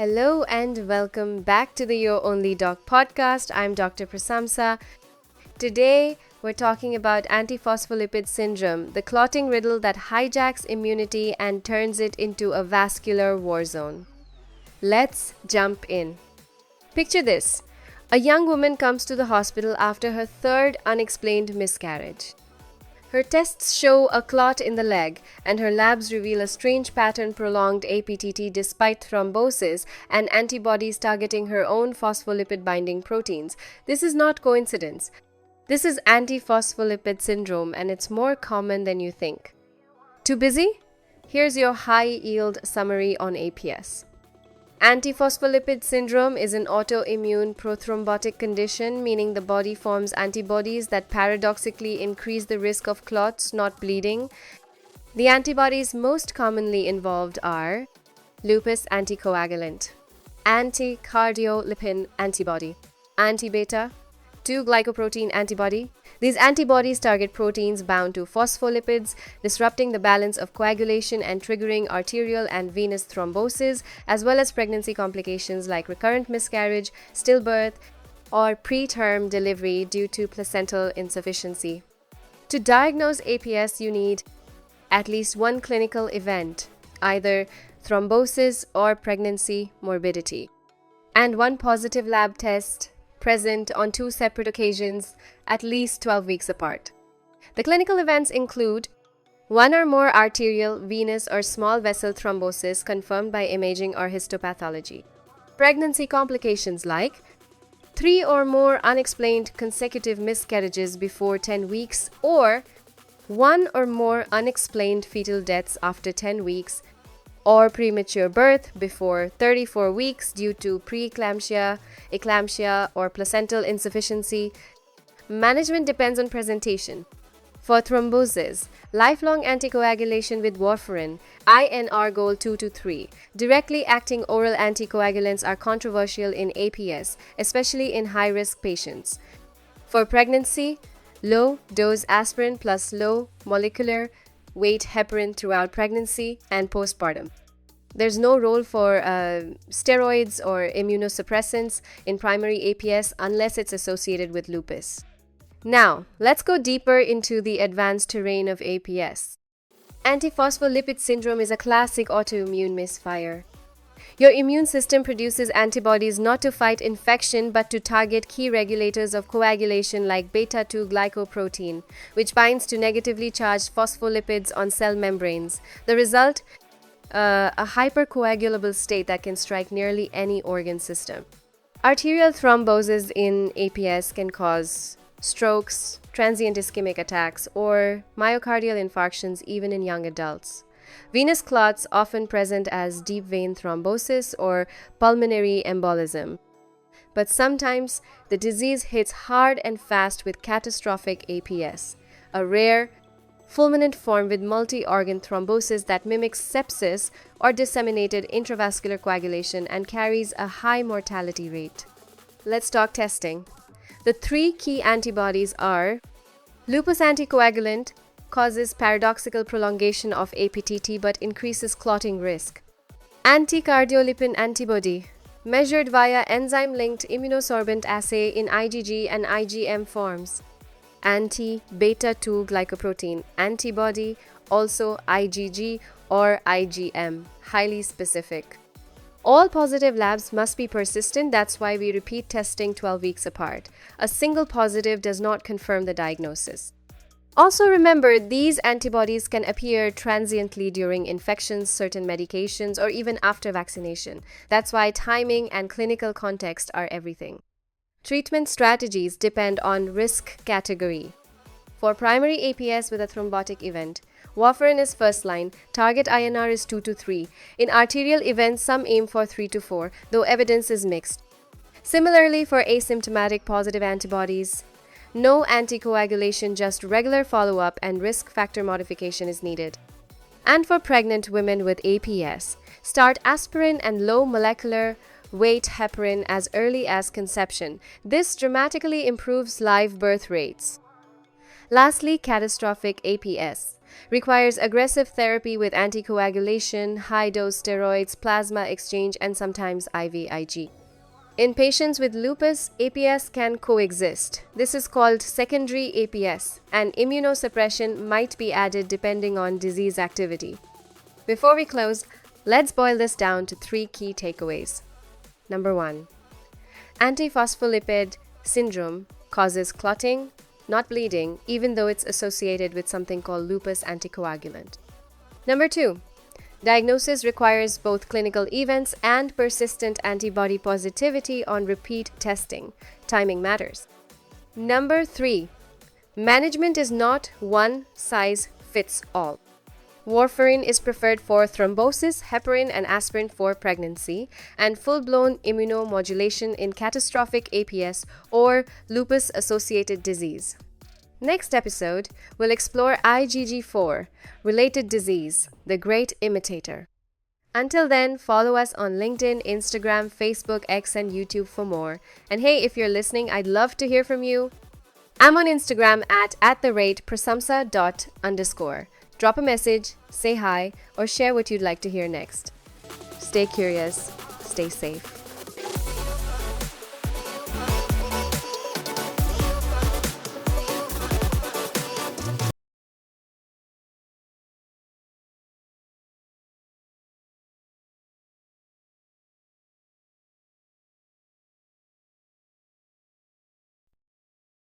Hello and welcome back to the Your Only Doc podcast. I'm Dr. Prasamsa. Today, we're talking about antiphospholipid syndrome, the clotting riddle that hijacks immunity and turns it into a vascular war zone. Let's jump in. Picture this. A young woman comes to the hospital after her third unexplained miscarriage. Her tests show a clot in the leg, and her labs reveal a strange pattern prolonged APTT despite thrombosis and antibodies targeting her own phospholipid-binding proteins. This is not coincidence. This is antiphospholipid syndrome, and it's more common than you think. Too busy? Here's your high-yield summary on APS. Antiphospholipid syndrome is an autoimmune prothrombotic condition, meaning the body forms antibodies that paradoxically increase the risk of clots, not bleeding. The antibodies most commonly involved are lupus anticoagulant, anticardiolipin antibody, anti-beta 2-glycoprotein antibody. These antibodies target proteins bound to phospholipids, disrupting the balance of coagulation and triggering arterial and venous thrombosis, as well as pregnancy complications like recurrent miscarriage, stillbirth, or preterm delivery due to placental insufficiency. To diagnose APS, you need at least one clinical event, either thrombosis or pregnancy morbidity, and one positive lab test present on two separate occasions at least 12 weeks apart. The clinical events include one or more arterial, venous, or small vessel thrombosis confirmed by imaging or histopathology. Pregnancy complications like 3 or more unexplained consecutive miscarriages before 10 weeks or 1 or more unexplained fetal deaths after 10 weeks or premature birth before 34 weeks due to preeclampsia, eclampsia, or placental insufficiency. Management depends on presentation. For thrombosis, lifelong anticoagulation with Warfarin, INR goal 2 to 3. Directly acting oral anticoagulants are controversial in APS, especially in high-risk patients. For pregnancy, low-dose aspirin plus low molecular weight heparin throughout pregnancy and postpartum. There's no role for steroids or immunosuppressants in primary APS unless it's associated with lupus. Now, let's go deeper into the advanced terrain of APS. Antiphospholipid syndrome is a classic autoimmune misfire. Your immune system produces antibodies not to fight infection but to target key regulators of coagulation like beta-2-glycoprotein, which binds to negatively charged phospholipids on cell membranes. The result? A hypercoagulable state that can strike nearly any organ system. Arterial thrombosis in APS can cause strokes, transient ischemic attacks, or myocardial infarctions even in young adults. Venous clots often present as deep vein thrombosis or pulmonary embolism. But sometimes the disease hits hard and fast with catastrophic APS, a rare, fulminant form with multi-organ thrombosis that mimics sepsis or disseminated intravascular coagulation and carries a high mortality rate. Let's talk testing. The 3 key antibodies are lupus anticoagulant, causes paradoxical prolongation of APTT but increases clotting risk. Anticardiolipin antibody, measured via enzyme-linked immunosorbent assay in IgG and IgM forms. Anti-beta 2-glycoprotein antibody, also IgG or IgM, highly specific. All positive labs must be persistent, that's why we repeat testing 12 weeks apart. A single positive does not confirm the diagnosis. Also remember, these antibodies can appear transiently during infections, certain medications, or even after vaccination. That's why timing and clinical context are everything. Treatment strategies depend on risk category. For primary APS with a thrombotic event, Warfarin is first line, target INR is 2 to 3. In arterial events, some aim for 3 to 4, though evidence is mixed. Similarly, for asymptomatic positive antibodies, no anticoagulation, just regular follow-up and risk factor modification is needed. And for pregnant women with APS, start aspirin and low molecular weight heparin as early as conception. This dramatically improves live birth rates. Lastly, catastrophic APS requires aggressive therapy with anticoagulation, high-dose steroids, plasma exchange, and sometimes IVIG. In patients with lupus, APS can coexist. This is called secondary APS, and immunosuppression might be added depending on disease activity. Before we close, let's boil this down to 3 key takeaways. Number 1. Antiphospholipid syndrome causes clotting, not bleeding, even though it's associated with something called lupus anticoagulant. Number 2. Diagnosis requires both clinical events and persistent antibody positivity on repeat testing. Timing matters. Number 3. Management is not one size fits all. Warfarin is preferred for thrombosis, heparin and aspirin for pregnancy, and full-blown immunomodulation in catastrophic APS or lupus-associated disease. Next episode, we'll explore IgG4, related disease, the great imitator. Until then, follow us on LinkedIn, Instagram, Facebook, X, and YouTube for more. And hey, if you're listening, I'd love to hear from you. I'm on Instagram @prasamsa._. Drop a message, say hi, or share what you'd like to hear next. Stay curious, stay safe.